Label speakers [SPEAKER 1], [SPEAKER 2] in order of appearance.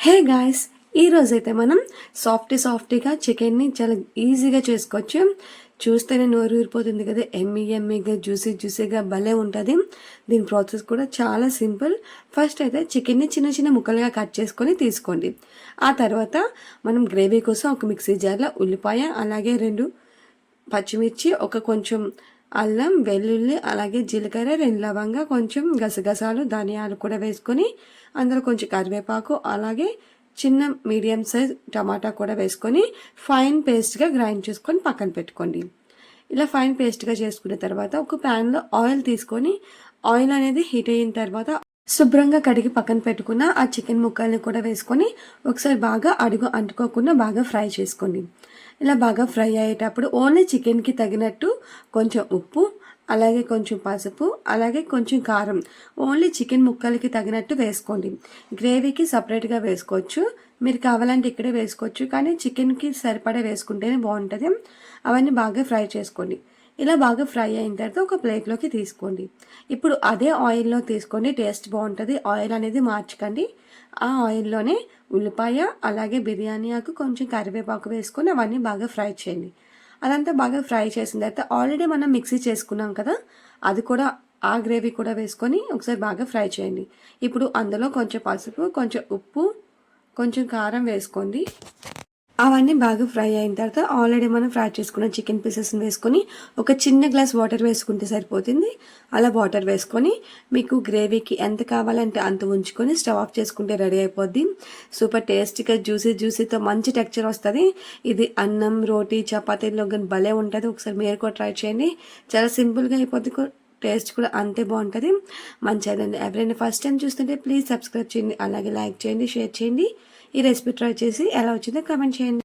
[SPEAKER 1] Hey guys, ఈరోజైతే మనం సాఫ్టీగా చికెన్ని చాలా ఈజీగా చేసుకోవచ్చు. చూస్తేనే నోరు ఊరిపోతుంది కదా, ఎమ్మీగా జ్యూసీగా భలే ఉంటుంది. దీని ప్రాసెస్ కూడా చాలా సింపుల్. ఫస్ట్ అయితే చికెన్ని చిన్న చిన్న ముక్కలుగా కట్ చేసుకొని తీసుకోండి. ఆ తర్వాత మనం గ్రేవీ కోసం ఒక మిక్సీ జార్లో ఉల్లిపాయ, అలాగే 2 పచ్చిమిర్చి, కొంచెం అల్లం వెల్లుల్లి, అలాగే జీలకర్ర, 2 లవంగా, కొంచెం గసగసాలు, ధనియాలు కూడా వేసుకొని అందులో కొంచెం కరివేపాకు, అలాగే చిన్న మీడియం సైజ్ టమాటా కూడా వేసుకొని ఫైన్ పేస్ట్గా గ్రైండ్ చేసుకొని పక్కన పెట్టుకోండి. ఇలా ఫైన్ పేస్ట్గా చేసుకున్న తర్వాత ఒక ప్యాన్లో ఆయిల్ తీసుకొని ఆయిల్ అనేది హీట్ అయిన తర్వాత శుభ్రంగా కడిగి పక్కన పెట్టుకున్న ఆ చికెన్ ముక్కల్ని కూడా వేసుకొని ఒకసారి బాగా అడుగు అంటుకోకుండా బాగా ఫ్రై చేసుకోండి. ఇలా బాగా ఫ్రై అయ్యేటప్పుడు ఓన్లీ చికెన్కి తగినట్టు కొంచెం ఉప్పు, అలాగే కొంచెం పసుపు, అలాగే కొంచెం కారం ఓన్లీ చికెన్ ముక్కలకి తగినట్టు వేసుకోండి. గ్రేవీకి సపరేట్గా వేసుకోవచ్చు, మీరు కావాలంటే ఇక్కడే వేసుకోవచ్చు, కానీ చికెన్కి సరిపడా వేసుకుంటేనే బాగుంటుంది. అవన్నీ బాగా ఫ్రై చేసుకోండి. ఇలా బాగా ఫ్రై అయిన తర్వాత ఒక ప్లేట్లోకి తీసుకోండి. ఇప్పుడు అదే ఆయిల్లో తీసుకోండి, టేస్ట్ బాగుంటుంది. ఆయిల్ అనేది మార్చకండి. ఆ ఆయిల్లోనే ఉల్లిపాయ, అలాగే బిర్యానీ ఆకు, కొంచెం కరివేపాకు వేసుకొని అవన్నీ బాగా ఫ్రై చేయండి. అదంతా బాగా ఫ్రై చేసిన తర్వాత ఆల్రెడీ మనం మిక్సీ చేసుకున్నాం కదా, అది కూడా ఆ గ్రేవీ కూడా వేసుకొని ఒకసారి బాగా ఫ్రై చేయండి. ఇప్పుడు అందులో కొంచెం పసుపు, కొంచెం ఉప్పు, కొంచెం కారం వేసుకోండి. అవన్నీ బాగా ఫ్రై అయిన తర్వాత ఆల్రెడీ మనం ఫ్రై చేసుకున్న చికెన్ పీసెస్ని వేసుకొని ఒక చిన్న గ్లాస్ వాటర్ వేసుకుంటే సరిపోతుంది. అలా వాటర్ వేసుకొని మీకు గ్రేవీకి ఎంత కావాలంటే అంత ఉంచుకొని స్టవ్ ఆఫ్ చేసుకుంటే రెడీ అయిపోద్ది. సూపర్ టేస్టీగా జ్యూసీతో మంచి టెక్స్చర్ వస్తుంది. ఇది అన్నం, రోటీ, చపాతీలో కానీ భలే ఉంటుంది. ఒకసారి మీరు కూడా ట్రై చేయండి. చాలా సింపుల్గా అయిపోద్ది, టేస్ట్ కూడా అంతే బాగుంటుంది. మంచిదండి. ఎవరైనా ఫస్ట్ టైం చూస్తుంటే ప్లీజ్ సబ్స్క్రైబ్ చేయండి, అలాగే లైక్ చేయండి, షేర్ చేయండి. ఈ రెసిపీ ట్రై చేసి ఎలా వచ్చిందో కామెంట్ చేయండి.